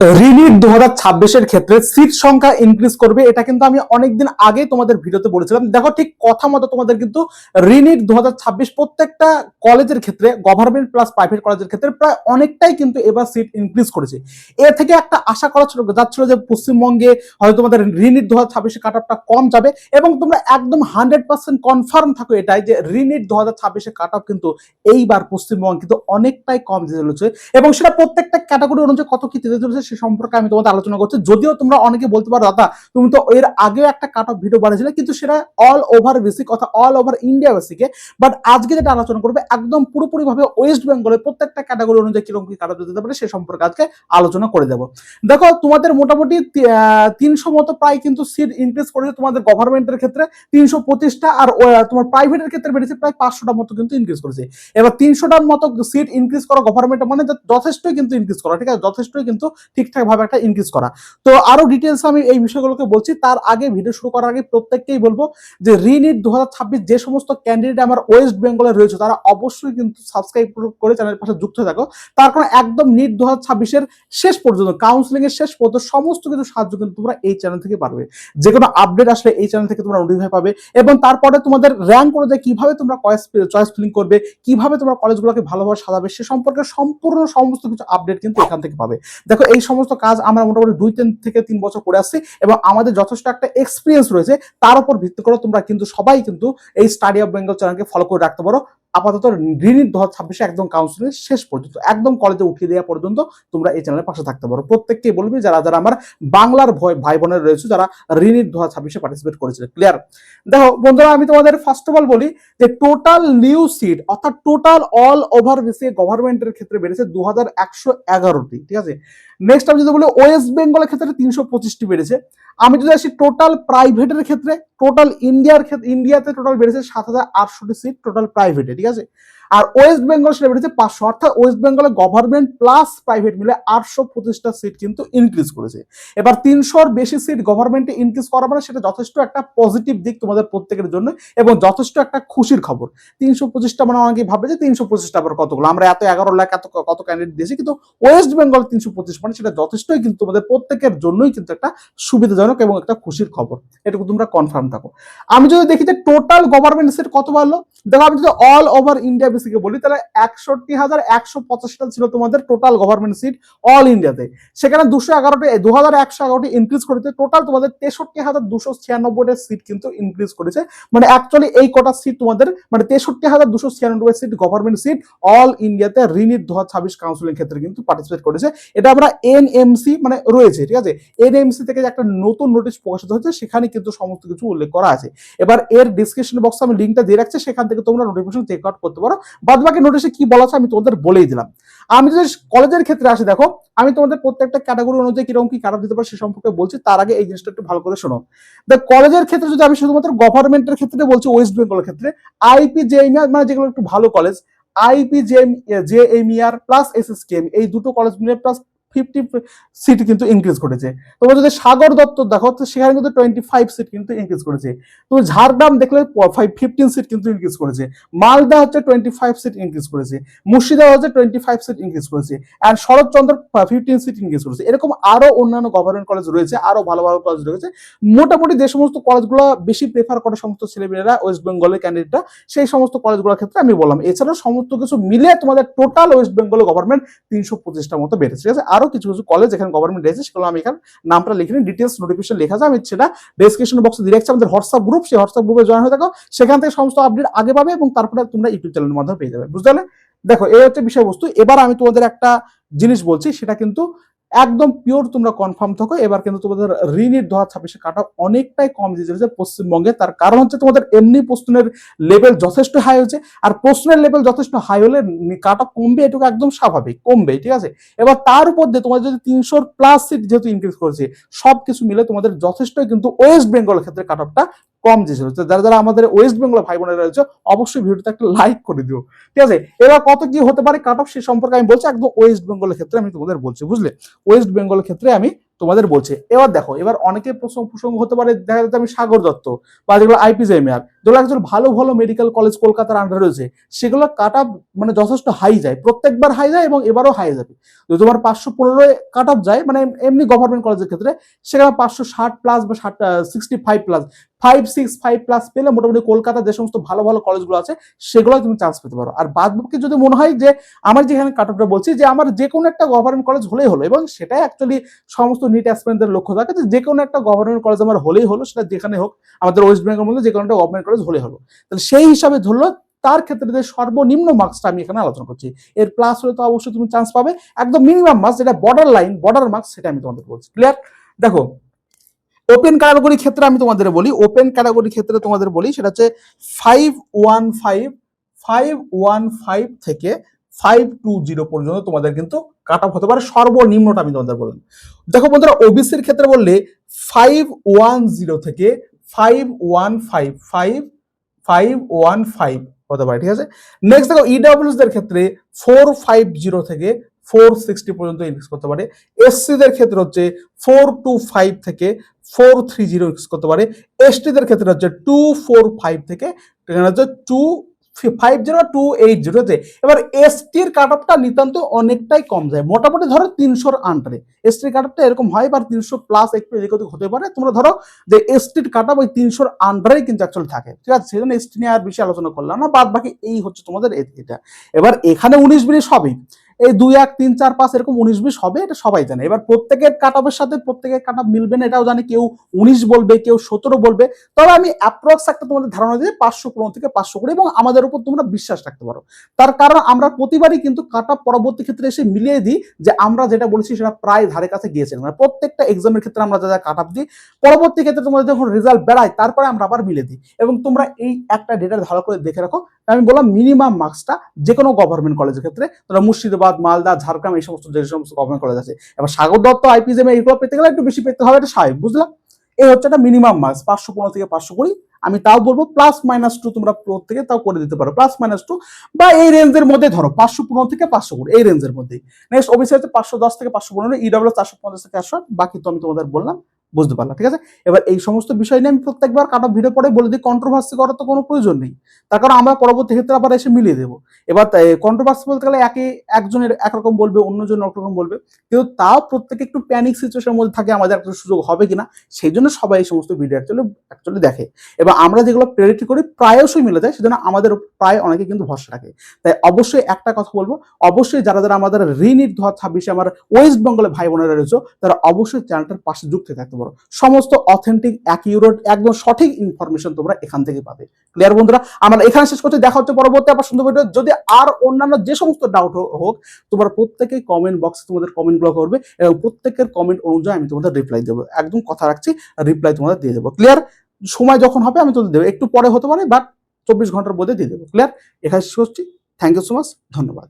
রিনিট 2026-এর ক্ষেত্রে সিট সংখ্যা ইনক্রিজ করবে, এটা কিন্তু আমি অনেকদিন আগে তোমাদের ভিডিওতে বলেছিলাম। দেখো ঠিক কথা মতো তোমাদের কিন্তু রিনিট 2026 প্রত্যেকটা কলেজের ক্ষেত্রে, গভর্নমেন্ট প্লাস প্রাইভেট কলেজের ক্ষেত্রে প্রায় অনেকটাই কিন্তু এবার সিট ইনক্রিজ করেছে। এ থেকে একটা আশা করা যাচ্ছিল যে পশ্চিমবঙ্গে হয়তো তোমাদের রিনিট 2026-এর কাট অফটা কম যাবে, এবং তোমরা একদম 100% কনফার্ম থাকো এটাই যে রিনিট 2026-এর কাট অফ কিন্তু এইবার পশ্চিমবঙ্গ কিন্তু অনেকটাই কম দিতে চলেছে, এবং সেটা প্রত্যেকটা ক্যাটাগরি অনুযায়ী কত কি দিতে চলেছে সে সম্পর্কে আমি তোমাদের আলোচনা করছি। যদিও তোমরা অনেকে বলতে পারো দাদা তুমি তো এর আগেও একটা কাট অফ ভিডিও বানিয়েছিলে, কিন্তু সেটা অল ওভার বেসিক অর্থাৎ অল ওভার ইন্ডিয়া বেসিকে। বাট আজকে যেটা আলোচনা করবে একদম পুরোপুরি ভাবে ওয়েস্ট বেঙ্গলের প্রত্যেকটা ক্যাটাগরি অনুযায়ী কিরকম কি কাট অফ দিতে পারে সে সম্পর্কে আজকে আলোচনা করে দেবো। দেখো তোমাদের মোটামুটি 300 মতো প্রায় কিন্তু সিট ইনক্রিজ করেছে তোমাদের গভর্নমেন্টের ক্ষেত্রে 325টা, আর তোমার প্রাইভেটের ক্ষেত্রে বেড়েছে প্রায় 500টা মতো কিন্তু ইনক্রিজ করেছে। এবার 300টার মতো সিট ইনক্রিজ করা গভর্নমেন্ট মানে যথেষ্টই কিন্তু ইনক্রিজ করা, ঠিক আছে, যথেষ্টই কিন্তু ঠিকঠাক ভাবে একটা ইনক্রিজ করা। তো আরো ডিটেলস আমি এই বিষয়গুলোকে বলছি। তার আগে ভিডিও শুরু করার আগে প্রত্যেককেই বলবো যে রিনিট 2026 যে সমস্ত ক্যান্ডিডেট আমার ওয়েস্ট বেঙ্গলে রয়েছে তারা অবশ্যই কিন্তু সাবস্ক্রাইব করে চ্যানেলের পাশে যুক্ত থাকো। তার কারণ একদম নিট 2026-এর শেষ পর্যন্ত, কাউন্সিলিং এর শেষ পর্যন্ত সমস্ত কিছু সাহায্য কিন্তু তোমরা এই চ্যানেল থেকে পাবে। যে কোনো আপডেট আসলে এই চ্যানেল থেকে তোমরা নোটিফাই পাবে, এবং তারপরে তোমাদের র্যাঙ্ক অনুযায়ী কিভাবে তোমরা চয়েস ফিলিং করবে, কিভাবে তোমরা কলেজগুলোকে ভালোভাবে সাজাবে সে সম্পর্কে সম্পূর্ণ সমস্ত কিছু আপডেট কিন্তু এখান থেকে পাবে। দেখো এই সমস্ত কাজ আমরা মোটামুটি 2 থেকে 3 বছর করে আসছি, এবং আমাদের যথেষ্ট একটা এক্সপিরিয়েন্স রয়েছে। তার উপর ভিত্তি করে তোমরা কিন্তু সবাই কিন্তু এই স্টাডি অফ বেঙ্গল চ্যানেলকে ফলো করে রাখতে পারো। আপাতত রিনিট 2026 একদম কাউন্সিলিং শেষ পর্যন্ত, একদম কলেজে উঠিয়ে দেওয়া পর্যন্ত তোমরা এই চ্যানেলের পাশে থাকতে পারো। প্রত্যেককেই বলবি যারা যারা আমার বাংলার ভাই বোনের রয়েছে যারা রিনিট 2026-এ পার্টিসিপেট করেছিল। ক্লিয়ার? দেখো বন্ধুরা, আমি তোমাদের ফার্স্ট অফ অল বলি যে টোটাল নিউ সিট অর্থাৎ টোটাল অল ওভার বিসিএ গভর্নমেন্টের ক্ষেত্রে বেড়েছে 2111টি, ঠিক আছে। নেক্সট আমি যদি বলি ওয়েস্ট বেঙ্গলের ক্ষেত্রে 325টি বেড়েছে। আমি যদি আসি টোটাল প্রাইভেটের ক্ষেত্রে, টোটাল ইন্ডিয়াতে টোটাল বেড়েছে 7800টি সিট টোটাল প্রাইভেটে, ঠিক আছে। আর ওয়েস্ট বেঙ্গল সেটা বেড়েছে 500, অর্থাৎ ওয়েস্ট বেঙ্গলে গভর্নমেন্ট প্লাস প্রাইভেট মিলে 825টা সিট কিন্তু ইনক্রিজ করেছে। এবার 300-র বেশি সিট গভর্নমেন্টে ইনক্রিজ করা মানে সেটা যথেষ্ট একটা পজিটিভ দিক তোমাদের প্রত্যেকের জন্য, এবং যথেষ্ট একটা খুশির খবর। 325টা মানে অনেকে ভাবে যে 325টা আবার কতগুলো, আমরা এত 11 লাখ এত কত ক্যান্ডিডেট দিয়েছি, কিন্তু ওয়েস্ট বেঙ্গল 325 মানে সেটা যথেষ্টই কিন্তু তোমাদের প্রত্যেকের জন্যই কিন্তু একটা সুবিধাজনক এবং একটা খুশির খবর। এটুকু তোমরা কনফার্ম থাকো। আমি যদি দেখি যে টোটাল গভর্নমেন্ট সিট কত বাড়লো, দেখো আমি যদি অল ওভার ইন্ডিয়া বেসিকে বলি তাহলে 61,185টা ছিল তোমাদের টোটাল গভর্নমেন্ট সিট অল ইন্ডিয়াতে। সেখানে 2111টি ইনক্রিজ করেছে, টোটাল তোমাদের 63,296টা সিট কিন্তু ইনক্রিজ করেছে। মানে অ্যাকচুয়ালি এই কটা সিট তোমাদের মানে 63,296 সিট গভর্নমেন্ট সিট অল ইন্ডিয়াতে রিনিট 2026 কাউন্সিলিং ক্ষেত্রে কিন্তু পার্টিসিপেট করেছে। এটা আমরা এনএমসি মানে রয়েছে, ঠিক আছে। এনএমসি থেকে যে একটা নতুন নোটিশ প্রকাশিত হয়েছে সেখানে কিন্তু সমস্ত কিছু উল্লেখ করা আছে। এবার এর ডিসক্রিপশন বক্সে আমি লিঙ্কটা দিয়ে রাখছি, সেখান থেকে তোমরা নোটিফিকেশন চেক আউট করতে পারো। বাদ বাকি নোটিশে কি বলা আছে আমি তোমাদের বলেই দিলাম। আমি যদি কলেজের ক্ষেত্রে আসি, দেখো আমি তোমাদের প্রত্যেকটা ক্যাটাগরি অনুযায়ী কিরকম কি কাট অফ দিতে পারে সে সম্পর্কে বলছি। তার আগে এই জিনিসটা একটু ভালো করে শোনো। দেখ কলেজের ক্ষেত্রে যদি আমি শুধুমাত্র গভর্নমেন্টের ক্ষেত্রে বলছি, ওয়েস্ট বেঙ্গলের ক্ষেত্রে আইপিজেএমইআর মানে যেগুলো একটু ভালো কলেজ, আইপিজেএমইআর প্লাস এসএসকেএম এই দুটো কলেজ মিলে প্লাস 50 সিট কিন্তু ইনক্রিজ করেছে। তোমরা যদি সাগর দত্ত দেখো সেখানে কিন্তু 25 সিট কিন্তু ইনক্রিজ করেছে। তুমি ঝাড়গ্রাম দেখলে 15 সিট কিন্তু ইনক্রিজ করেছে। মালদা হচ্ছে 25 সিট ইনক্রিজ করেছে। মুর্শিদাবাদ হচ্ছে 25 সিট ইনক্রিজ করেছে। আর শরৎচন্দ্র 15 সিট ইনক্রিজ করেছে। এরকম আরো অন্যান্য গভর্নমেন্ট কলেজ রয়েছে, আরো ভালো ভালো কলেজ রয়েছে। মোটামুটি যে সমস্ত কলেজগুলো বেশি প্রেফার করে সমস্ত ছেলেমেয়েরা ওয়েস্ট বেঙ্গলের ক্যান্ডিডেটরা, সেই সমস্ত কলেজগুলোর ক্ষেত্রে আমি বললাম। এছাড়াও সমস্ত কিছু মিলে তোমাদের টোটাল ওয়েস্ট বেঙ্গল গভর্নমেন্ট 325টার মতো বেড়েছে, ঠিক আছে। আরো কিছু কিছু কলেজ এখানে গভর্নমেন্ট রয়েছে, সেগুলো আমি এখানে নামটা লিখে নিই, ডিটেলস নোটিফিকেশন লেখা আছে, আমি সেটা ডেসক্রিপশন বক্সে দিয়ে রাখছি। আমাদের হোয়াটসঅ্যাপ গ্রুপ, সেই হোয়াটসঅ্যাপ গ্রুপে জয়েন হয়ে থাকো, সেখান থেকে সমস্ত আপডেট আগে পাবে, এবং তারপরে তোমরা ইউটিউব চ্যানেলের মাধ্যমে পেয়ে যাবে। বুঝতে পারলে? দেখো এই হচ্ছে বিষয়বস্তু। এবার আমি তোমাদের একটা জিনিস বলছি, সেটা কিন্তু একদম পিওর তোমরা কনফার্ম থাকো। এবার কিন্তু তোমাদের রিনিট 2026 কাট অফ অনেকটাই কম দিয়েছে পশ্চিমবঙ্গে। তার কারণ হচ্ছে তোমাদের এমনি প্রশ্নের লেভেল যথেষ্ট হাই হয়েছে, আর প্রশ্নের লেভেল যথেষ্ট হাই হলে কাট অফ কমবে, এটুকু একদম স্বাভাবিক, কমবে, ঠিক আছে। এবার তার উপর দিয়ে তোমাদের যদি 300 প্লাস সিট যেহেতু ইনক্রিজ করেছে, সবকিছু মিলে তোমাদের যথেষ্টই কিন্তু ওয়েস্ট বেঙ্গলের ক্ষেত্রে কাট অফটা কম দিয়েছিল। যারা যারা আমাদের ওয়েস্ট বেঙ্গল ভাই বোনেরা রয়েছে অবশ্যই ভিডিওতে একটা লাইক করে দিও, ঠিক আছে। এবার কত কি হতে পারে কাট অফ সে সম্পর্কে আমি বলছি, একদম ওয়েস্ট বেঙ্গলের ক্ষেত্রে আমি তোমাদের বলছি, বুঝলে। ওয়েস্ট বেঙ্গলের ক্ষেত্রে আমি তোমাদের বলছি। এবার দেখো, এবার অনেকে প্রসঙ্গ হতে পারে, দেখা যাচ্ছে আমি সাগর দত্ত বা যেগুলো আইপিজেএমইআর, যেগুলো একজন ভালো ভালো মেডিকেল কলেজ কলকাতার আন্ডারে রয়েছে, সেগুলো কাট অফ মানে যথেষ্ট হাই যায়, প্রত্যেকবার হাই যায় এবং এবারও হাই যাবে। যদি তোমার 515 কাট অফ যায় মানে এমনি গভর্নমেন্ট কলেজের ক্ষেত্রে, সেখানে 560 প্লাস বা 65 প্লাস 565 প্লাস পেলে মোটামুটি কলকাতার যে সমস্ত ভালো ভালো কলেজগুলো আছে সেগুলো তুমি চান্স পেতে পারো। আর বাদ বাকি যদি মনে হয় যে আমার যেখানে কাট অফটা বলছি যে আমার যে কোনো একটা গভর্নমেন্ট কলেজ হলেই হলো, এবং সেটাই অ্যাকচুয়ালি সমস্ত নিট অ্যাসপিরেন্টদের লক্ষ্য থাকে যে কোনো একটা গভর্নমেন্ট কলেজ আমার হলেই হলো, সেটা যেখানে হোক, আমাদের ওয়েস্ট বেঙ্গল মধ্যে যে কোনো একটা গভর্নমেন্ট কলেজ হলেই হলো। তাহলে সেই হিসাবে ধরলো তার ক্ষেত্রে যে সর্বনিম্ন মার্কসটা আমি এখানে আলোচনা করছি, এর প্লাস হলে তো অবশ্যই তুমি চান্স পাবে। একদম মিনিমাম মার্কস যেটা বর্ডার লাইন বর্ডার মার্কস, সেটা আমি তোমাদের বলছি। ক্লিয়ার? দেখো ওপেন ক্যাটাগরি ক্ষেত্রে আমি তোমাদের বলি, ওপেন ক্যাটাগরি ক্ষেত্রে তোমাদের বলি সেটা হচ্ছে 515 থেকে 520 পর্যন্ত তোমাদের কিন্তু কাট অফ হতে পারে, সর্বনিম্নটা আমি তোমাদের বললাম। দেখো বন্ধুরা ওবিসির ক্ষেত্রে বললে 510 থেকে 515 হতে পারে, ঠিক আছে। নেক্সট দেখো ইডব্লিউএস দের ক্ষেত্রে 450 থেকে 460 পর্যন্ত ইনক্রিজ করতে পারে। এসসি দের ক্ষেত্রে হচ্ছে 425 থেকে 430 ইনক্রিজ করতে পারে। এসটি দের ক্ষেত্রে হচ্ছে 245 থেকে 250 এবার এসটির কাট অফটা নিতান্ত অনেকটাই কম যায়, মোটামুটি ধরো 300 আন্ডারে এসটির কাট অফটা এরকম হয়, বা 300 প্লাস একটু এদিক ওদিক হতে পারে। তোমরা ধরো যে এসটির কাট অফ ওই 300 আন্ডারেই কিন্তু অ্যাকচুয়ালি থাকে, ঠিক আছে। সেই জন্য এসটি নিয়ে আর বেশি আলোচনা করলাম না, বাদ বাকি এই হচ্ছে তোমাদের এটা। এবার এখানে 19-20 হবেই, এই 2 1 3 4 5 এরকম 19-20 হবে, এটা সবাই জানে। এবার প্রত্যেকের কাট অফের সাথে প্রত্যেকের কাট অফ মিলবে না এটাও জানে, কেউ 19 বলবে, কেউ 17 বলবে। তবে আমি অ্যাপ্রক্স একটা তোমাদের ধারণা দিই 515 থেকে 520, এবং আমাদের উপর তোমরা বিশ্বাস রাখতে পারো। তার কারণ আমরা প্রতিবারই কিন্তু কাট অফ পরবর্তী ক্ষেত্রে এসে মিলিয়ে দিই যে আমরা যেটা বলছি সেটা প্রায় ধারে কাছে গিয়েছে, মানে প্রত্যেকটা এক্সামের ক্ষেত্রে আমরা যা কাট অফ দিই, পরবর্তী ক্ষেত্রে তোমাদের যখন রেজাল্ট বেড়ায় তারপরে আমরা আবার মিলে দিই। এবং তোমরা এই একটা ডেটা ভালো করে দেখে রাখো। আমি বললাম মিনিমাম মার্কসটা যে কোনো গভর্নমেন্ট কলেজের ক্ষেত্রে, তোমরা মুর্শিদাবাদ, মালদা, ঝাড়গ্রাম এই সমস্ত যে সমস্ত গভর্নমেন্ট কলেজ আছে, এবার সাগর দত্ত, আইপিএম এগুলো পেতে গেলে একটু বেশি পেতে হবে, এটা স্বাভাবিক, বুঝলাম। এই হচ্ছে একটা মিনিমাম মার্কস 515 থেকে 520। আমি তাও বলবো +-2 তোমরা প্রত্যেকে তাও করে দিতে পারো, +-2 বা এই রেঞ্জের মধ্যে ধরো 515 থেকে 520 এই রেঞ্জের মধ্যে। নেক্সট ওবিসি হচ্ছে 510 থেকে 515, ইডব্লিউ 450 থেকে 800, বাকি তো আমি তোমাদের বললাম, বুঝতে পারলাম, ঠিক আছে। এবার এই সমস্ত বিষয় নিয়ে আমি প্রত্যেকবার কাট অফ ভিডিও পরে বলে দিই, কন্ট্রোভার্সি করার তো কোনো প্রয়োজন নেই, তার কারণ আমরা পরবর্তী ক্ষেত্রে আবার এসে মিলিয়ে দেবো। এবার কন্ট্রোভার্সি বলতে গেলে একজনের একরকম বলবে, অন্যজন একরকম বলবে, কিন্তু তাও প্রত্যেকে একটু প্যানিক সিচুয়েশনের মধ্যে থাকে, আমাদের একটা সুযোগ হবে কিনা, সেই জন্য সবাই এই সমস্ত ভিডিও অ্যাকচুয়ালি দেখে। এবার আমরা যেগুলো প্রেডিক্ট করি প্রায়শই মিলে যায়, সেজন্য আমাদের প্রায় অনেকে কিন্তু ভরসা রাখে। তাই অবশ্যই একটা কথা বলবো, অবশ্যই যারা যারা আমাদের রিনিট 2026 আমার ওয়েস্ট বেঙ্গলের ভাই বোনেরা রয়েছে, তারা অবশ্যই চ্যানেলটার পাশে যুক্ত থাকতে পারো। সমস্ত অথেন্টিক অ্যাকিউরেট একদম সঠিক ইনফরমেশন তোমরা এখান থেকে পাবে। ক্লিয়ার বন্ধুরা? আমরা এখানে শেষ করতে, দেখা হচ্ছে পরবর্তী আবার সুন্দর ভিডিও। যদি আর অন্যান্য যে সমস্ত ডাউট হোক, তোমরা প্রত্যেকেই কমেন্ট বক্সে তোমাদের কমেন্টগুলো করবে, এবং প্রত্যেকের কমেন্ট অনুযায়ী আমি তোমাদের রিপ্লাই দেবো, একদম কথা রাখছি, রিপ্লাই তোমাদের দিয়ে দেবো। ক্লিয়ার? সময় যখন হবে আমি তোমাদের দেবো, একটু পরে হতে পারে, বাট 24 ঘন্টার মধ্যে দিয়ে দেবো। ক্লিয়ার? এখানে শেষ করছি। থ্যাংক ইউ সো মাচ, ধন্যবাদ।